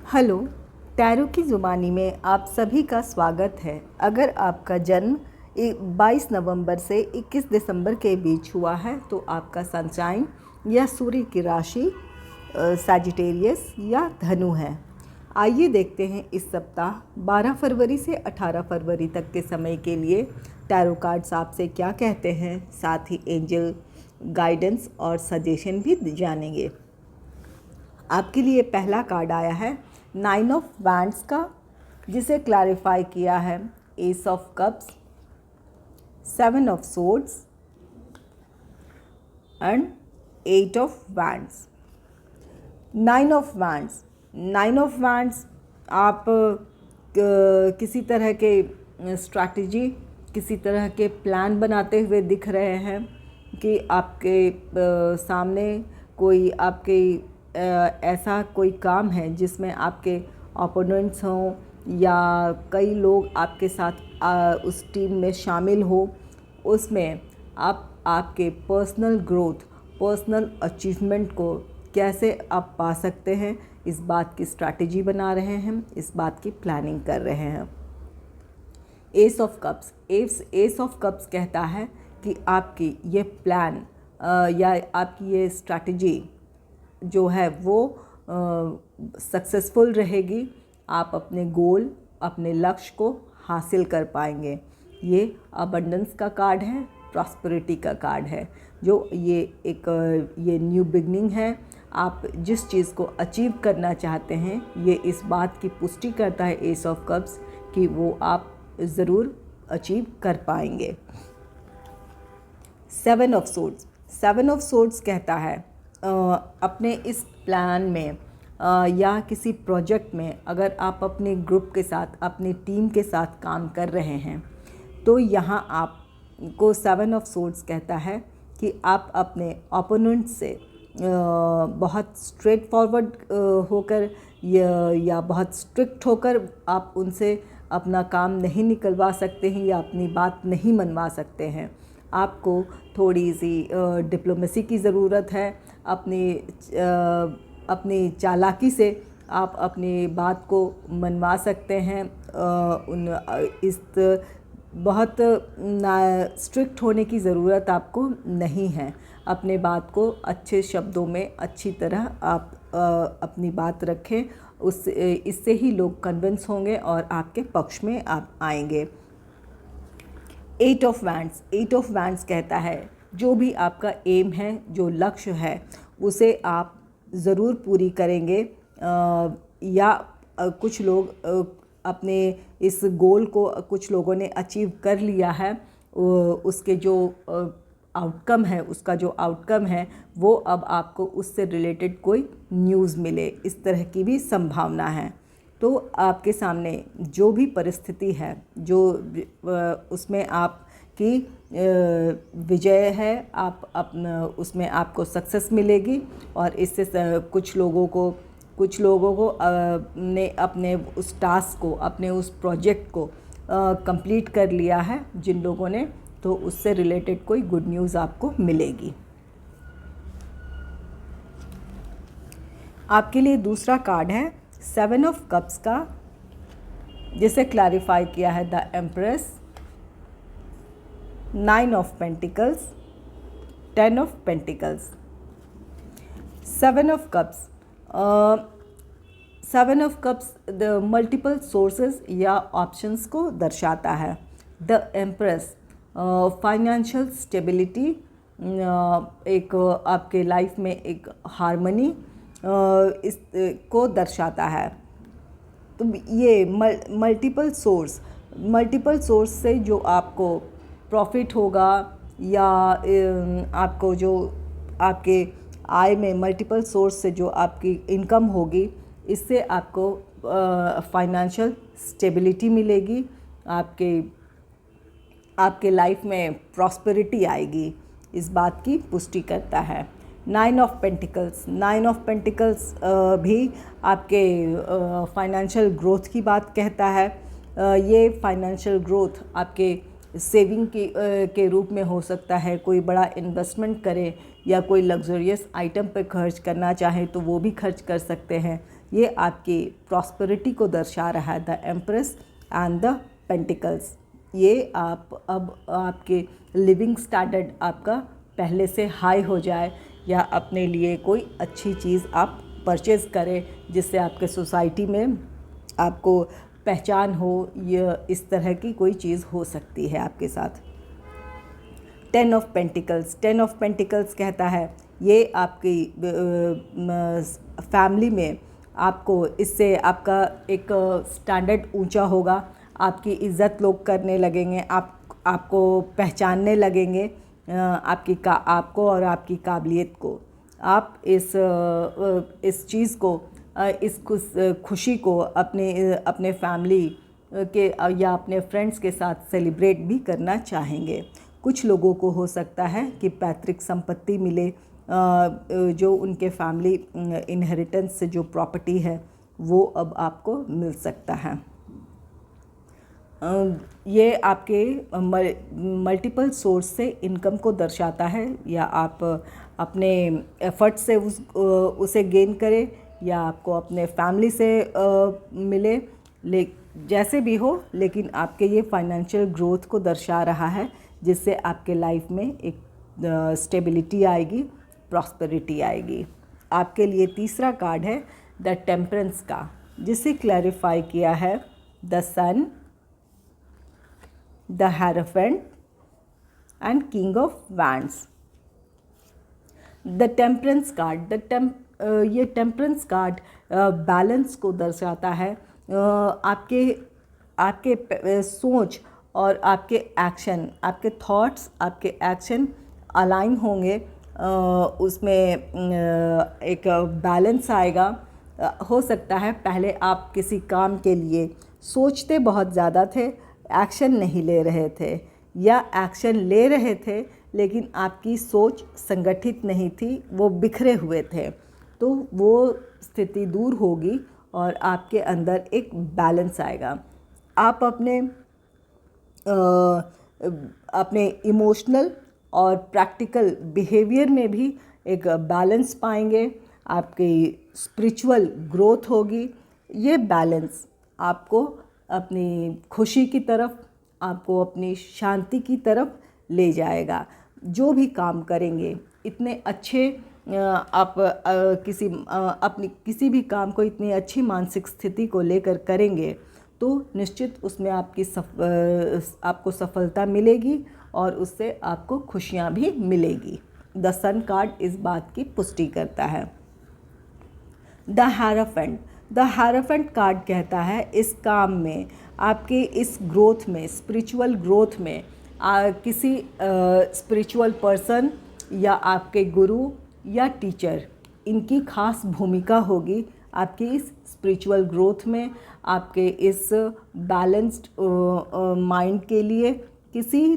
Hello. Tarot की ज़ुबानी में आप सभी का स्वागत है। अगर आपका जन्म 22 नवंबर से 21 दिसंबर के बीच हुआ है तो आपका सनशाइन या सूर्य की राशि सैजिटेरियस या धनु है। आइए देखते हैं इस सप्ताह 12 फरवरी से 18 फरवरी तक के समय के लिए टैरो कार्ड्स आपसे क्या कहते हैं। साथ ही एंजल गाइडेंस और सजेशन भी जानेंगे। आपके लिए पहला कार्ड आया है 9 ऑफ वैंड्स का, जिसे क्लैरिफाई किया है S of cups, 7 of swords and 8 of wands. 9 of wands, 9 of wands आप किसी तरह के स्ट्रैटेजी, किसी तरह के प्लान बनाते हुए दिख रहे हैं कि आपके सामने कोई आपके ऐसा कोई काम है जिसमें आपके ओपोनेंट्स हों या कई लोग आपके साथ उस टीम में शामिल हो। उसमें आप आपके पर्सनल ग्रोथ, पर्सनल अचीवमेंट को कैसे आप पा सकते हैं, इस बात की स्ट्रैटेजी बना रहे हैं, इस बात की प्लानिंग कर रहे हैं। S of cups, S of cups कहता है कि आपकी ये प्लान या आपकी ये स्ट्रैटेजी जो है वो सक्सेसफुल रहेगी। आप अपने गोल, अपने लक्ष्य को हासिल कर पाएंगे। ये अबंडेंस का कार्ड है, प्रॉस्पेरिटी का कार्ड है। जो ये न्यू बिगनिंग है। आप जिस चीज़ को अचीव करना चाहते हैं, ये इस बात की पुष्टि करता है एस ऑफ कप्स कि वो आप ज़रूर अचीव कर पाएंगे। 7 ऑफ सोर्ड्स, 7 ऑफ सोर्ड्स कहता है अपने इस प्लान में या किसी प्रोजेक्ट में अगर आप अपने ग्रुप के साथ, अपनी टीम के साथ काम कर रहे हैं तो यहाँ आपको 7 ऑफ सोर्ड्स कहता है कि आप अपने ओपोनेंट से बहुत स्ट्रेट फॉरवर्ड होकर या बहुत स्ट्रिक्ट होकर आप उनसे अपना काम नहीं निकलवा सकते हैं या अपनी बात नहीं मनवा सकते हैं। आपको थोड़ी सी डिप्लोमेसी की ज़रूरत है। अपनी चालाकी से आप अपनी बात को मनवा सकते हैं। बहुत स्ट्रिक्ट होने की ज़रूरत आपको नहीं है। अपने बात को अच्छे शब्दों में अच्छी तरह आप अपनी बात रखें। इससे ही लोग कन्विंस होंगे और आपके पक्ष में आप आएंगे। 8 ऑफ वैंड्स, 8 ऑफ वैंड्स कहता है जो भी आपका एम है, जो लक्ष्य है, उसे आप ज़रूर पूरी करेंगे। या कुछ लोग अपने इस गोल को, कुछ लोगों ने अचीव कर लिया है। उसके जो आउटकम है, उसका जो आउटकम है वो अब आपको उससे रिलेटेड कोई न्यूज़ मिले, इस तरह की भी संभावना है। तो आपके सामने जो भी परिस्थिति है, जो उसमें आपकी विजय है, आप अपना उसमें आपको सक्सेस मिलेगी। और इससे कुछ लोगों को ने अपने उस टास्क को, अपने उस प्रोजेक्ट को कंप्लीट कर लिया है जिन लोगों ने, तो उससे रिलेटेड कोई गुड न्यूज़ आपको मिलेगी। आपके लिए दूसरा कार्ड है 7 ऑफ कप्स का, जिसे क्लैरिफाई किया है the empress, 9 of pentacles, 10 of pentacles. 7 of cups, 7 of cups the multiple sources या ऑप्शंस को दर्शाता है। द एम्प्रेस फाइनेंशियल स्टेबिलिटी, एक आपके लाइफ में एक हार्मनी इस को दर्शाता है। तो ये मल्टीपल सोर्स से जो आपको प्रॉफिट होगा या आपको जो आपके आय में मल्टीपल सोर्स से जो आपकी इनकम होगी, इससे आपको फाइनेंशियल स्टेबिलिटी मिलेगी। आपके लाइफ में प्रॉस्पेरिटी आएगी, इस बात की पुष्टि करता है। 9 ऑफ पेंटिकल्स, 9 ऑफ पेंटिकल्स भी आपके फाइनेंशियल ग्रोथ की बात कहता है। ये फाइनेंशियल ग्रोथ आपके सेविंग के रूप में हो सकता है। कोई बड़ा इन्वेस्टमेंट करें या कोई लग्जरियस आइटम पे खर्च करना चाहें तो वो भी खर्च कर सकते हैं। ये आपकी प्रॉस्पेरिटी को दर्शा रहा है, the empress and the pentacles. ये आप अब आपके लिविंग स्टैंडर्ड आपका पहले से हाई हो जाए, या अपने लिए कोई अच्छी चीज़ आप परचेज़ करें जिससे आपके सोसाइटी में आपको पहचान हो, या इस तरह की कोई चीज़ हो सकती है आपके साथ। 10 ऑफ पेंटिकल्स, 10 ऑफ पेंटिकल्स कहता है ये आपकी फैमिली में आपको, इससे आपका एक स्टैंडर्ड ऊंचा होगा, आपकी इज़्ज़त लोग करने लगेंगे, आपको पहचानने लगेंगे, आपको और आपकी काबिलियत को। आप इस चीज़ को, इस खुशी को अपने फैमिली के या अपने फ्रेंड्स के साथ सेलिब्रेट भी करना चाहेंगे। कुछ लोगों को हो सकता है कि पैतृक संपत्ति मिले, जो उनके फैमिली इनहेरिटेंस से जो प्रॉपर्टी है वो अब आपको मिल सकता है। ये आपके मल्टीपल सोर्स से इनकम को दर्शाता है, या आप अपने एफर्ट से उसे गेन करें, या आपको अपने फैमिली से मिले, जैसे भी हो, लेकिन आपके ये फाइनेंशियल ग्रोथ को दर्शा रहा है, जिससे आपके लाइफ में एक स्टेबिलिटी आएगी, प्रॉस्पेरिटी आएगी। आपके लिए तीसरा कार्ड है द टेम्परेंस का, जिसे क्लैरिफाई किया है the sun, the hierophant and king of wands. The temperance card, ये टेम्परेंस कार्ड बैलेंस को दर्शाता है। आपके सोच और आपके एक्शन, आपके थॉट्स, आपके एक्शन अलाइन होंगे, उसमें एक बैलेंस आएगा। हो सकता है पहले आप किसी काम के लिए सोचते बहुत ज़्यादा थे, एक्शन नहीं ले रहे थे, या एक्शन ले रहे थे लेकिन आपकी सोच संगठित नहीं थी, वो बिखरे हुए थे, तो वो स्थिति दूर होगी और आपके अंदर एक बैलेंस आएगा। आप अपने इमोशनल और प्रैक्टिकल बिहेवियर में भी एक बैलेंस पाएंगे, आपकी स्पिरिचुअल ग्रोथ होगी। ये बैलेंस आपको अपनी खुशी की तरफ, आपको अपनी शांति की तरफ ले जाएगा। जो भी काम करेंगे इतने अच्छे, आप किसी भी काम को इतनी अच्छी मानसिक स्थिति को लेकर करेंगे तो निश्चित उसमें आपको सफलता मिलेगी और उससे आपको खुशियाँ भी मिलेगी। द सन कार्ड इस बात की पुष्टि करता है। The hierophant, the hierophant card कहता है इस काम में, आपके इस ग्रोथ में, स्पिरिचुअल ग्रोथ में, किसी स्पिरिचुअल पर्सन या आपके गुरु या टीचर, इनकी खास भूमिका होगी आपकी इस स्पिरिचुअल ग्रोथ में, आपके इस बैलेंस्ड माइंड के लिए। किसी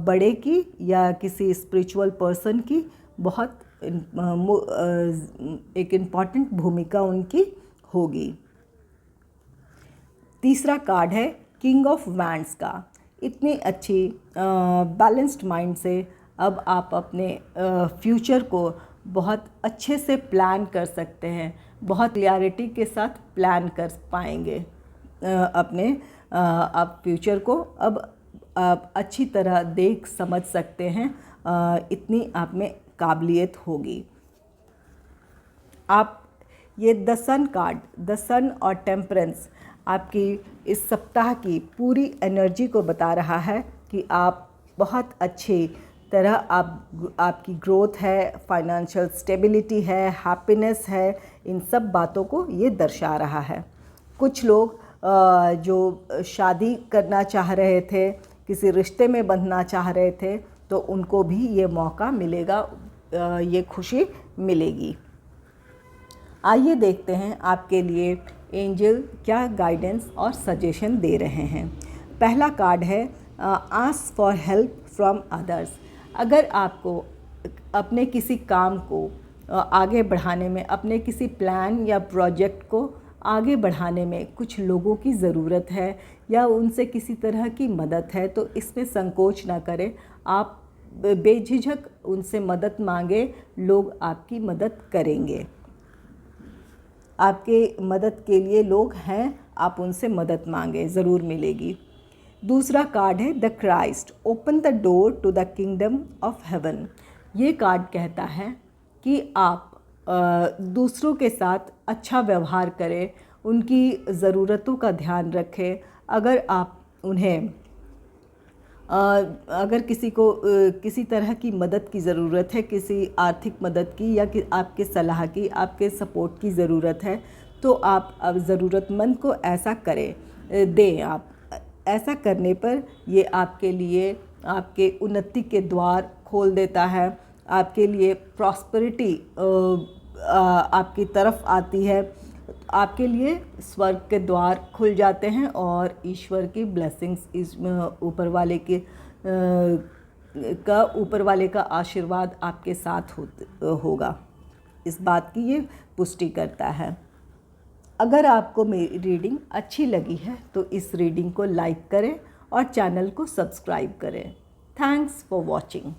बड़े की या किसी स्पिरिचुअल पर्सन की बहुत एक इम्पॉर्टेंट भूमिका उनकी होगी। तीसरा कार्ड है किंग ऑफ वैंड्स का। इतनी अच्छी बैलेंस्ड माइंड से अब आप अपने फ्यूचर को बहुत अच्छे से प्लान कर सकते हैं, बहुत क्लियरिटी के साथ प्लान कर पाएंगे आप फ्यूचर को अब आप अच्छी तरह देख समझ सकते हैं, इतनी आप में काबिलियत होगी। आप ये द सन कार्ड, द सन और टेम्परेंस आपकी इस सप्ताह की पूरी एनर्जी को बता रहा है कि आप बहुत अच्छी तरह आपकी ग्रोथ है, फाइनेंशियल स्टेबिलिटी है, हैप्पीनेस है, इन सब बातों को ये दर्शा रहा है। कुछ लोग जो शादी करना चाह रहे थे, किसी रिश्ते में बंधना चाह रहे थे, तो उनको भी ये मौका मिलेगा, ये खुशी मिलेगी। आइए देखते हैं आपके लिए एंजल क्या गाइडेंस और सजेशन दे रहे हैं। पहला कार्ड है ask for help from others. अगर आपको अपने किसी काम को आगे बढ़ाने में, अपने किसी प्लान या प्रोजेक्ट को आगे बढ़ाने में कुछ लोगों की ज़रूरत है या उनसे किसी तरह की मदद है, तो इसमें संकोच ना करें, आप बेझिझक उनसे मदद मांगे, लोग आपकी मदद करेंगे। आपके मदद के लिए लोग हैं, आप उनसे मदद मांगे, ज़रूर मिलेगी। दूसरा कार्ड है the Christ, open the door to the kingdom of heaven. ये कार्ड कहता है कि आप दूसरों के साथ अच्छा व्यवहार करें, उनकी ज़रूरतों का ध्यान रखें। अगर आप उन्हें अगर किसी को किसी तरह की मदद की ज़रूरत है, किसी आर्थिक मदद की या कि आपके सलाह की, आपके सपोर्ट की ज़रूरत है, तो आप अब ज़रूरतमंद को ऐसा करें, दें आप। ऐसा करने पर ये आपके लिए आपके उन्नति के द्वार खोल देता है, आपके लिए प्रॉस्पेरिटी आपकी तरफ आती है, आपके लिए स्वर्ग के द्वार खुल जाते हैं और ईश्वर की ब्लेसिंग्स, इस ऊपर वाले का आशीर्वाद आपके साथ होगा। इस बात की ये पुष्टि करता है। अगर आपको मेरी रीडिंग अच्छी लगी है तो इस रीडिंग को लाइक करें और चैनल को सब्सक्राइब करें। Thanks for watching.